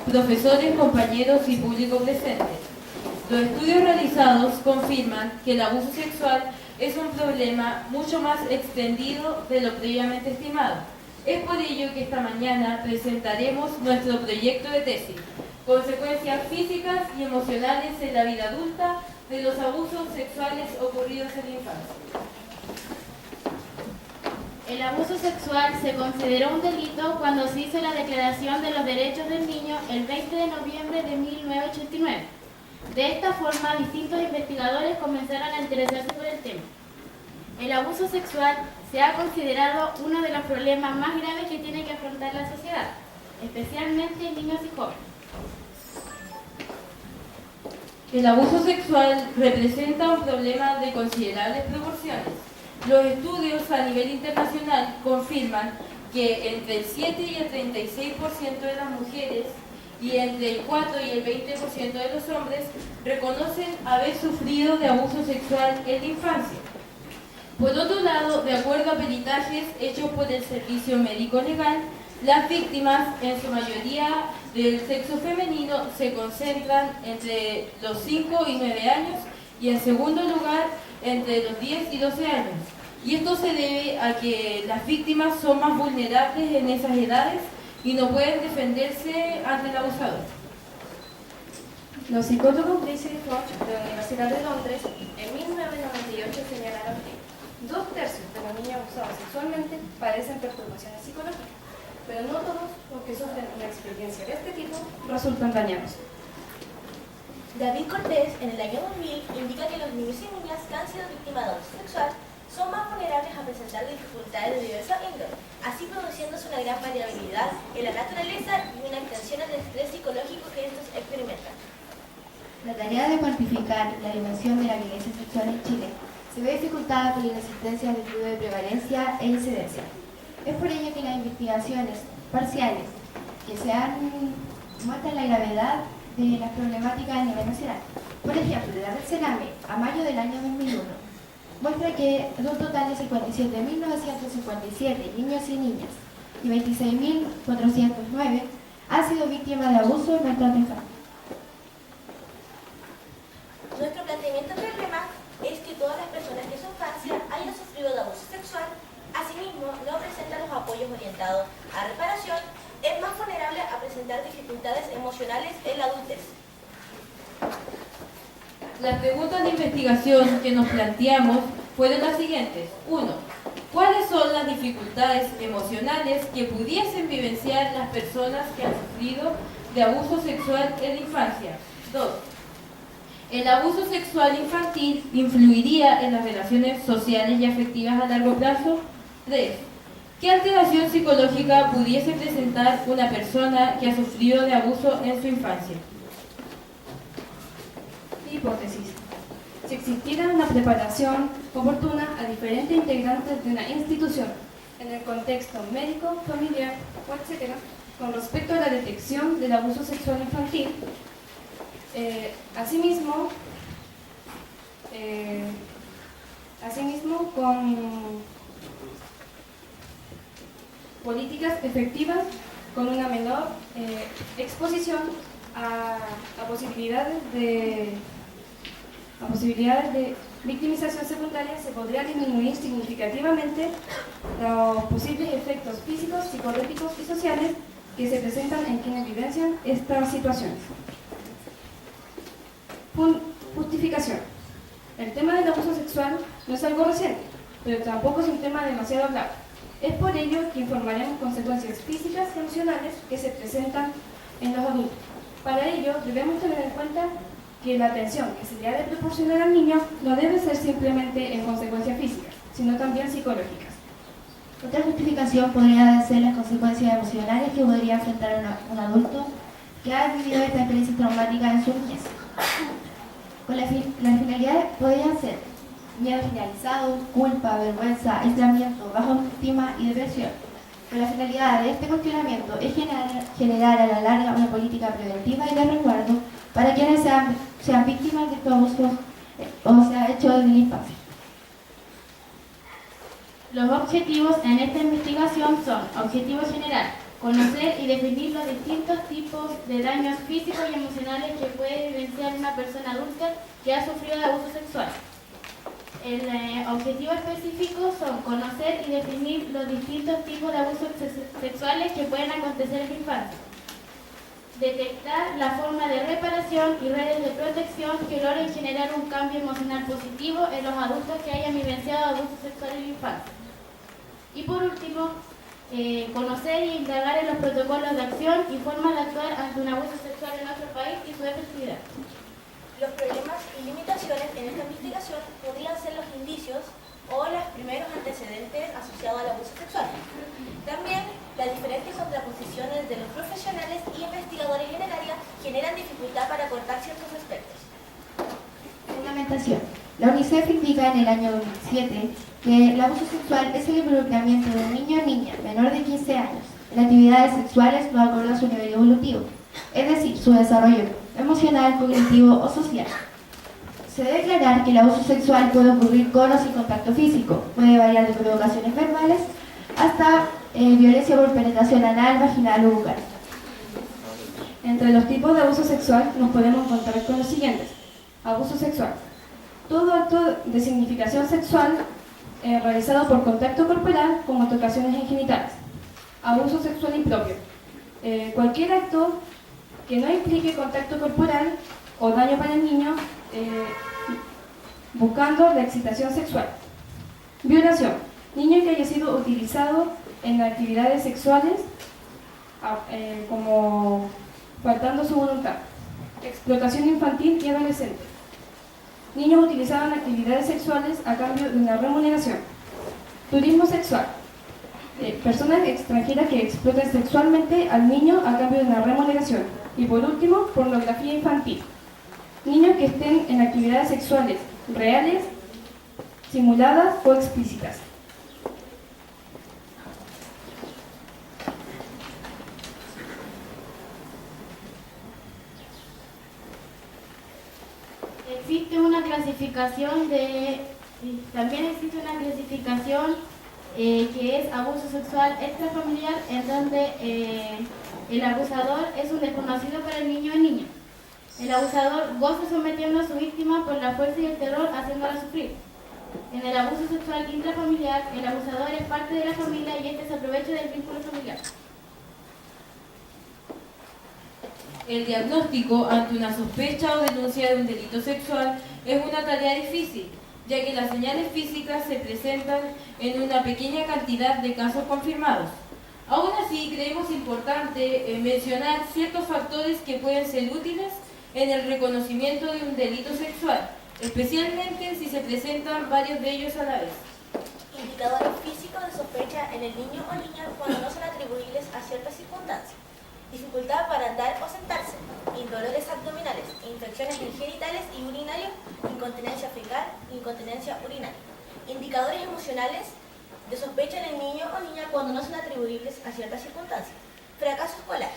profesores, compañeros y público presente. Los estudios realizados confirman que el abuso sexual es un problema mucho más extendido de lo previamente estimado. Es por ello que esta mañana presentaremos nuestro proyecto de tesis, consecuencias físicas y emocionales en la vida adulta de los abusos sexuales ocurridos en la infancia. El abuso sexual se consideró un delito cuando se hizo la Declaración de los Derechos del Niño el 20 de noviembre de 1989. De esta forma, distintos investigadores comenzaron a interesarse por el tema. El abuso sexual se ha considerado uno de los problemas más graves que tiene que afrontar la sociedad, especialmente en niños y jóvenes. El abuso sexual representa un problema de considerables proporciones. Los estudios a nivel internacional confirman que entre el 7 y el 36% de las mujeres y entre el 4 y el 20% de los hombres reconocen haber sufrido de abuso sexual en la infancia. Por otro lado, de acuerdo a peritajes hechos por el Servicio Médico Legal, las víctimas, en su mayoría del sexo femenino, se concentran entre los 5 y 9 años y, en segundo lugar, entre los 10 y 12 años. Y esto se debe a que las víctimas son más vulnerables en esas edades y no pueden defenderse ante el abusador. Los psicólogos Gracie y Foch de la Universidad de Londres en 1998 señalaron que 2/3 de los niños abusados sexualmente padecen perturbaciones psicológicas, pero no todos los que sufren una experiencia de este tipo resultan dañados. David Cortés, en el año 2000, indica que los niños y niñas que han sido víctimas de abuso sexual son más vulnerables a presentar dificultades de diversa índole, así produciéndose una gran variabilidad en la naturaleza y una extensión al estrés psicológico que estos experimentan. La tarea de cuantificar la dimensión de la violencia sexual en Chile se ve dificultada por la inexistencia de estudios de prevalencia e incidencia. Es por ello que las investigaciones parciales que se han muestran la gravedad de las problemáticas a nivel nacional. Por ejemplo, la red Sename, a mayo del año 2001, muestra que de un total de 57.957 niños y niñas y 26.409 han sido víctimas de abuso en nuestra infancia. Nuestro planteamiento del problema es que todas las personas que en su infancia hayan sufrido de abuso sexual, asimismo no presentan los apoyos orientados a reparación, es más vulnerable a presentar dificultades emocionales en la adultez. Las preguntas de investigación que nos planteamos fueron las siguientes. 1. ¿Cuáles son las dificultades emocionales que pudiesen vivenciar las personas que han sufrido de abuso sexual en la infancia? 2. ¿El abuso sexual infantil influiría en las relaciones sociales y afectivas a largo plazo? 3. ¿Qué alteración psicológica pudiese presentar una persona que ha sufrido de abuso en su infancia? Hipótesis. Si existiera una preparación oportuna a diferentes integrantes de una institución en el contexto médico, familiar o etc., con respecto a la detección del abuso sexual infantil, asimismo con políticas efectivas con una menor exposición a posibilidades de victimización secundaria, se podría disminuir significativamente los posibles efectos físicos, psicológicos y sociales que se presentan en quienes vivencian estas situaciones. Justificación. El tema del abuso sexual no es algo reciente, pero tampoco es un tema demasiado hablado. Es por ello que informaremos consecuencias físicas y emocionales que se presentan en los adultos. Para ello, debemos tener en cuenta que la atención que se le ha de proporcionar al niño no debe ser simplemente en consecuencias físicas, sino también psicológicas. Otra justificación podría ser las consecuencias emocionales que podría enfrentar un adulto que ha vivido esta experiencia traumática en su niñez. Con la finalidad podrían ser miedo generalizado, culpa, vergüenza, aislamiento, baja autoestima y depresión. Con la finalidad de este cuestionamiento es generar a la larga una política preventiva y de resguardo para quienes sean víctimas de estos abusos o sea hecho desde la infancia. Los objetivos en esta investigación son: objetivo general, Conocer y definir los distintos tipos de daños físicos y emocionales que puede vivenciar una persona adulta que ha sufrido de abuso sexual. El objetivo específico son conocer y definir los distintos tipos de abusos sexuales que pueden acontecer en la infancia. Detectar la forma de reparación y redes de protección que logren generar un cambio emocional positivo en los adultos que hayan vivenciado abuso sexual en la infancia. Y por último, conocer y indagar en los protocolos de acción y formas de actuar ante un abuso sexual en nuestro país y su efectividad. Los problemas y limitaciones en esta investigación podrían ser los indicios o los primeros antecedentes asociados al abuso sexual. También las diferentes contraposiciones de los profesionales y investigadores en el área generan dificultad para acordar ciertos aspectos. Fundamentación. La UNICEF indica en el año 2007 que el abuso sexual es el involucramiento de un niño o niña menor de 15 años en actividades sexuales no acorde a su nivel evolutivo, es decir, su desarrollo emocional, cognitivo o social. Se debe aclarar que el abuso sexual puede ocurrir con o sin contacto físico, puede variar de provocaciones verbales hasta violencia por penetración anal, vaginal o bucal. Entre los tipos de abuso sexual nos podemos encontrar con los siguientes. Abuso sexual. Todo acto de significación sexual realizado por contacto corporal como tocaciones en genitales. Abuso sexual impropio. Cualquier acto que no implique contacto corporal o daño para el niño buscando la excitación sexual. Violación. Niño que haya sido utilizado en actividades sexuales como faltando su voluntad. Explotación infantil y adolescente. Niños utilizados en actividades sexuales a cambio de una remuneración. Turismo sexual. Personas extranjeras que explotan sexualmente al niño a cambio de una remuneración. Y por último, pornografía infantil. Niños que estén en actividades sexuales reales, simuladas o explícitas. También existe una clasificación que es abuso sexual extrafamiliar, en donde el abusador es un desconocido para el niño o niña. El abusador goza sometiendo a su víctima por la fuerza y el terror, haciéndola sufrir. En el abuso sexual intrafamiliar, el abusador es parte de la familia y este se aprovecha del vínculo familiar. El diagnóstico ante una sospecha o denuncia de un delito sexual es una tarea difícil, ya que las señales físicas se presentan en una pequeña cantidad de casos confirmados. Aún así, creemos importante mencionar ciertos factores que pueden ser útiles en el reconocimiento de un delito sexual, especialmente si se presentan varios de ellos a la vez. Indicadores físicos de sospecha en el niño o niña cuando no son atribuibles a ciertas circunstancias. Dificultad para andar o sentarse, dolores abdominales, infecciones genitales y urinarios, incontinencia fecal, incontinencia urinaria. Indicadores emocionales de sospecha en el niño o niña cuando no son atribuibles a ciertas circunstancias. Fracaso escolar,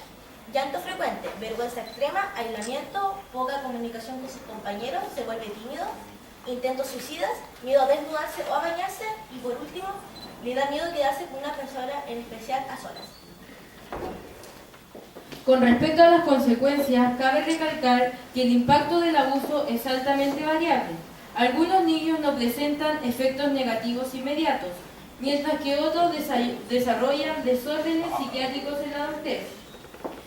llanto frecuente, vergüenza extrema, aislamiento, poca comunicación con sus compañeros, se vuelve tímido, intentos suicidas, miedo a desnudarse o a bañarse y por último, le da miedo quedarse con una persona en especial a solas. Con respecto a las consecuencias, cabe recalcar que el impacto del abuso es altamente variable. Algunos niños no presentan efectos negativos inmediatos, mientras que otros desarrollan desórdenes psiquiátricos en la adultez.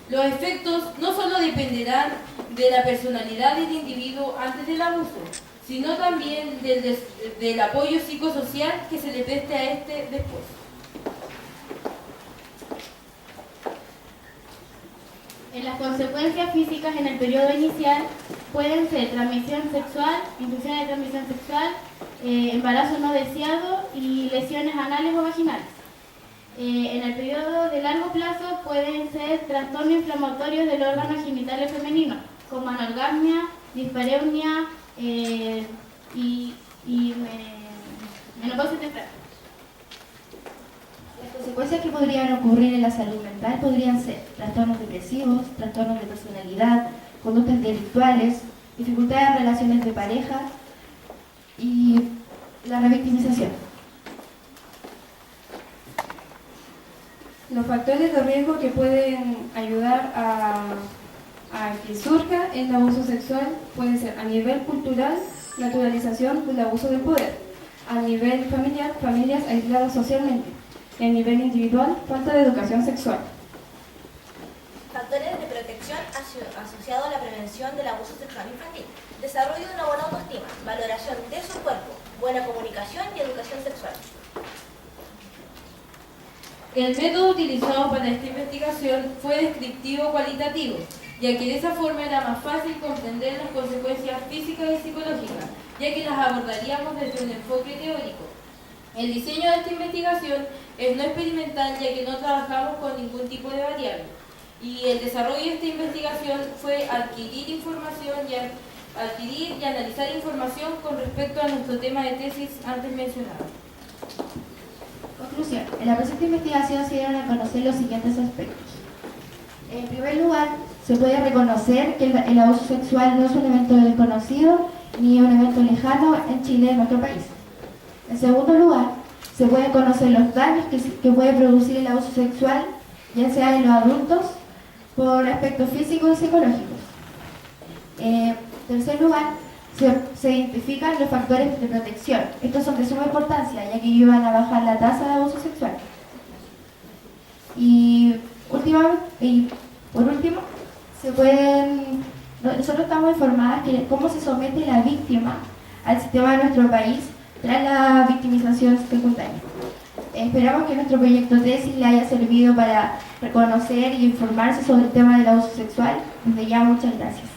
Los efectos no solo dependerán de la personalidad del individuo antes del abuso, sino también del apoyo psicosocial que se le preste a este después. Las consecuencias físicas en el periodo inicial pueden ser transmisión sexual, infecciones de transmisión sexual, embarazo no deseado y lesiones anales o vaginales. En el periodo de largo plazo pueden ser trastornos inflamatorios del órgano genital femenino, como anorgasmia, dispareunia y menopausia temprana. Las consecuencias que podrían ocurrir en la salud mental podrían ser trastornos depresivos, trastornos de personalidad, conductas delictuales, dificultades en relaciones de pareja y la revictimización. Los factores de riesgo que pueden ayudar a que surja el abuso sexual puede ser a nivel cultural, naturalización del abuso del poder, a nivel familiar, familias aisladas socialmente, y a nivel individual, falta de educación sexual. Factores de protección asociados a la prevención del abuso sexual infantil. Desarrollo de una buena autoestima, valoración de su cuerpo, buena comunicación y educación sexual. El método utilizado para esta investigación fue descriptivo cualitativo, ya que de esa forma era más fácil comprender las consecuencias físicas y psicológicas, ya que las abordaríamos desde un enfoque teórico. El diseño de esta investigación es no experimental, ya que no trabajamos con ningún tipo de variable, y el desarrollo de esta investigación fue adquirir y analizar información con respecto a nuestro tema de tesis antes mencionado. Conclusión. En la presente investigación se dieron a conocer los siguientes aspectos. En primer lugar, se puede reconocer que el abuso sexual no es un evento desconocido ni un evento lejano en Chile, en nuestro país. En segundo lugar, se pueden conocer los daños que puede producir el abuso sexual, ya sea en los adultos, por aspectos físicos y psicológicos. En tercer lugar, se identifican los factores de protección. Estos son de suma importancia, ya que ayudan a bajar la tasa de abuso sexual. Y por último, nosotros estamos informadas de cómo se somete la víctima al sistema de nuestro país tras la victimización secundaria. Esperamos que nuestro proyecto tesis le haya servido para reconocer y informarse sobre el tema del abuso sexual. Desde ya, muchas gracias.